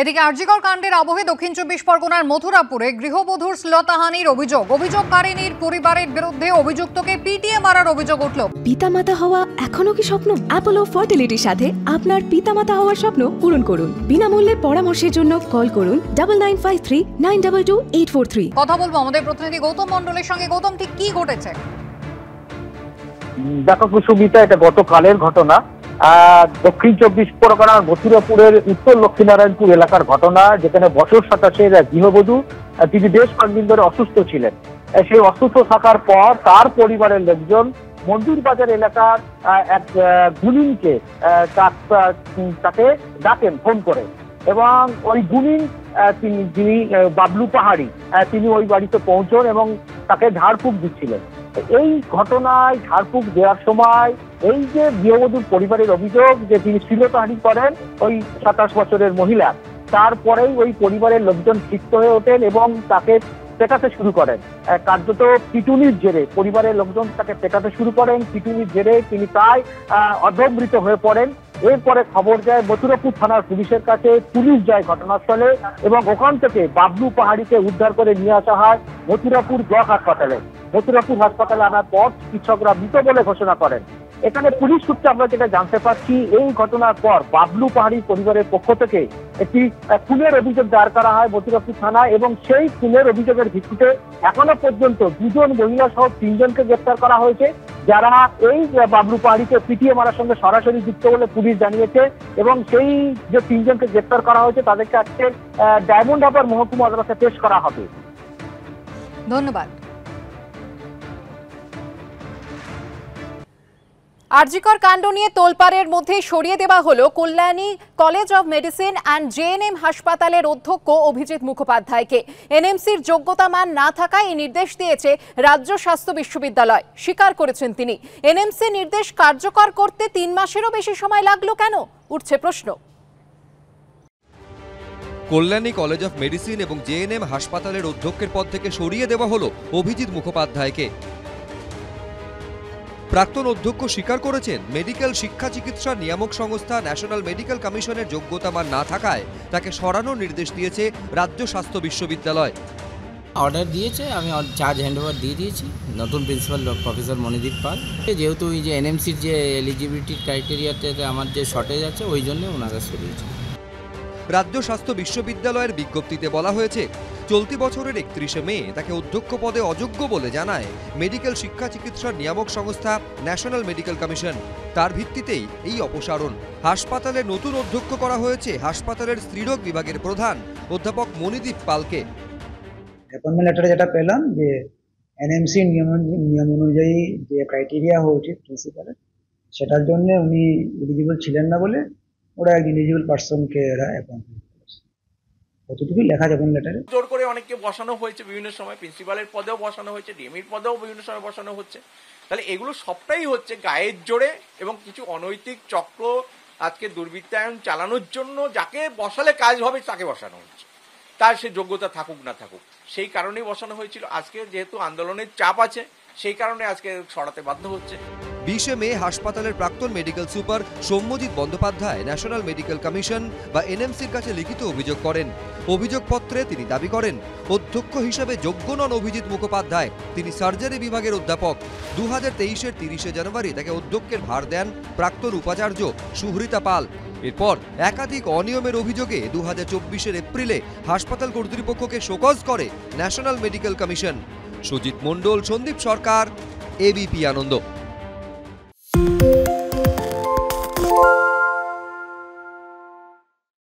এদিকে আরজিকর কাণ্ডের আবহে দক্ষিণ ২৪ পরগনার মথুরাপুরে গৃহবধূর শ্লীলতাহানির অভিযোগকারিনীর পরিবারের বিরুদ্ধে অভিযুক্তকে পিটিয়ে মারার অভিযোগ উঠল। পিতামাতা হওয়া এখনো কি স্বপ্ন? অ্যাপোলো ফার্টিলিটির সাথে আপনার পিতামাতা হওয়ার স্বপ্ন পূরণ করুন। বিনামূল্যে পরামর্শের জন্য কল করুন 9953922843। কথা বলবো আমাদের প্রতিনিধি গৌতম মণ্ডলের সঙ্গে। গৌতম, ঠিক কি ঘটেছে? দেখো কুসুমিতা, এটা গতকালের ঘটনা। দক্ষিণ ২৪ পরগনার মথুরাপুরের উত্তর লক্ষ্মীনারায়ণপুর এলাকার ঘটনা, যেখানে বছর ২৭-এর গৃহবধূ তিনি বেশ কয়েকদিন ধরে অসুস্থ ছিলেন। সেই অসুস্থ থাকার পর তার পরিবারের লোকজন মন্দির বাজার এলাকার এক গুণিনকে তাকে ডাকেন ফোন করে, এবং ওই গুণিন যিনি বাবলু পাহাড়ি, তিনি ওই বাড়িতে পৌঁছন এবং তাকে ঝাড়ফুঁক দিচ্ছিলেন। এই ঘটনায় ঝাড়ফুঁক দেওয়ার সময় এই যে গৃহবধূর পরিবারের অভিযোগ যে তিনি শ্লীলতাহানি করেন ওই ২৭ বছরের মহিলা, তারপরেই ওই পরিবারের লোকজন ক্ষিপ্ত হয়ে ওঠেন এবং তাকে পেটাতে শুরু করেন। কার্যত পিটুনির জেরে পরিবারের লোকজন তাকে পেটাতে শুরু করেন। পিটুনির জেরে তিনি প্রায় অধমৃত হয়ে পড়েন। এরপরে খবর যায় মথুরাপুর থানার পুলিশের কাছে, পুলিশ যায় ঘটনাস্থলে এবং ওখান থেকে বাবলু পাহাড়িকে উদ্ধার করে নিয়ে আসা হয় মথুরাপুর ব্লক হাসপাতালে। মথুরাপুর হাসপাতালে আনার পর চিকিৎসকরা মৃত বলে ঘোষণা করেন। এখানে পুলিশ সূত্রে আমরা যেটা জানতে পারছি, এই ঘটনার পর বাবলু পাহাড়ির পরিবারের পক্ষ থেকে একটি খুনের অভিযোগ দায়ের করা হয় মথুরাপুর থানায়, এবং সেই খুনের অভিযোগের ভিত্তিতে এখনো পর্যন্ত ২জন মহিলা সহ ৩জনকে গ্রেপ্তার করা হয়েছে, যারা এই বাবলু পাহাড়িকে পিটিয়ে মারার সঙ্গে সরাসরি যুক্ত বলে পুলিশ জানিয়েছে। এবং সেই যে ৩জনকে গ্রেপ্তার করা হয়েছে তাদেরকে আজকে ডায়মন্ড হারবার মহকুমা আদালতে পেশ করা হবে। ধন্যবাদ। আরজিকর কাণ্ড নিয়ে তোলপাড়ের মধ্যে সরিয়ে দেওয়া হলো Kalyani college of medicine and GNM হাসপাতালের অধ্যক্ষ অভিজিৎ মুখোপাধ্যায়কে। এনএমসির যোগ্যতা মান না থাকায় এই নির্দেশ দিয়েছে রাজ্য স্বাস্থ্য বিশ্ববিদ্যালয়, স্বীকার করেছেন তিনি। এনএমসি নির্দেশ কার্যকর করতে ৩ মাসেরও বেশি সময় লাগলো কেন, উঠছে প্রশ্ন। কল্যাণী কলেজ অফ মেডিসিন এবং জেএনএম হাসপাতালের অধ্যক্ষের পদ থেকে সরিয়ে দেওয়া হলো অভিজিৎ মুখোপাধ্যায়কে। প্রাক্তন অধ্যক্ষ স্বীকার করেছেন মেডিকেল শিক্ষা চিকিৎসা নিয়ামক সংস্থা ন্যাশনাল মেডিকেল কমিশনের যোগ্যতা মান না থাকায় তাকে সরানোর নির্দেশ দিয়েছে রাজ্য স্বাস্থ্য বিশ্ববিদ্যালয়। অর্ডার দিয়েছে, আমি চার্জ হ্যান্ডওভার দিয়ে দিয়েছি নতুন প্রিন্সিপাল প্রফেসর মণিদীপ পাল। যেহেতু ওই যে এনএমসির যে এলিজিবিলিটি ক্রাইটেরিয়াতে আমার যে শর্টেজ আছে, ওই জন্য ওনাকে সরিয়েছে। রাজ্য স্বাস্থ্য বিশ্ববিদ্যালয়ের বিজ্ঞপ্তিতে বলা হয়েছে, চলতি বছরের ৩১শে মে তাকে অধ্যক্ষ পদে অযোগ্য বলে জানায় মেডিকেল শিক্ষা চিকিৎসা নিয়ামক সংস্থা ন্যাশনাল মেডিকেল কমিশন। তার ভিত্তিতেই এই অপসারণ। হাসপাতালে নতুন অধ্যক্ষ করা হয়েছে হাসপাতালের স্ত্রীরোগ বিভাগের প্রধান অধ্যাপক মণিদীপ পালকে। অ্যাপয়েন্টমেন্ট লেটারে যেটা পেলাম যে এনএমসি নিয়ম অনুযায়ী যে ক্রাইটেরিয়া হওয়া উচিত প্রিন্সিপালের, সেটার জন্য উনি এলিজিবল ছিলেন না বলে ওরা এক এলিজিবল পার্সনকে এরা অ্যাপয়েন্টমেন্ট করেছে। কতটুকু লেখা যাবেন লেটারে। জোর করে অনেককে বসানো হয়েছে বিভিন্ন সময়, প্রিন্সিপালের পদেও বসানো হয়েছে, ডিএমির পদেও বিভিন্ন সময় বসানো হচ্ছে। তাহলে এগুলো সবটাই হচ্ছে গায়ের জোরে এবং কিছু অনৈতিক চক্র আজকে দুর্বৃত্তায়ন চালানোর জন্য যাকে বসালে কাজ হবে তাকে বসানো হচ্ছে, তার সে যোগ্যতা থাকুক না থাকুক, সেই কারণেই বসানো হয়েছিল। আজকে যেহেতু আন্দোলনের চাপ আছে, সেই কারণে আজকে সরাতে বাধ্য হচ্ছে। ২০শে মে হাসপাতালের প্রাক্তন medical super Soumyajit Bandyopadhyay national medical commission বা এনএমসির কাছে লিখিত অভিযোগ করেন। অভিযোগপত্রে তিনি দাবি করেন অধ্যক্ষ হিসেবে যোগ্য নন অভিজিৎ মুখোপাধ্যায়। তিনি সার্জারি বিভাগের অধ্যাপক। ২০২৩-এর ৩০শে জানুয়ারি তাকে অধ্যক্ষের ভার দেন প্রাক্তন উপাচার্য সুহৃতা পাল। এরপর একাধিক অনিয়মের অভিযোগে ২০২৪-এর এপ্রিলে হাসপাতাল কর্তৃপক্ষকে শোকজ করে ন্যাশনাল মেডিকেল কমিশন। সুজিত মণ্ডল, সন্দীপ সরকার, এবিপি আনন্দ।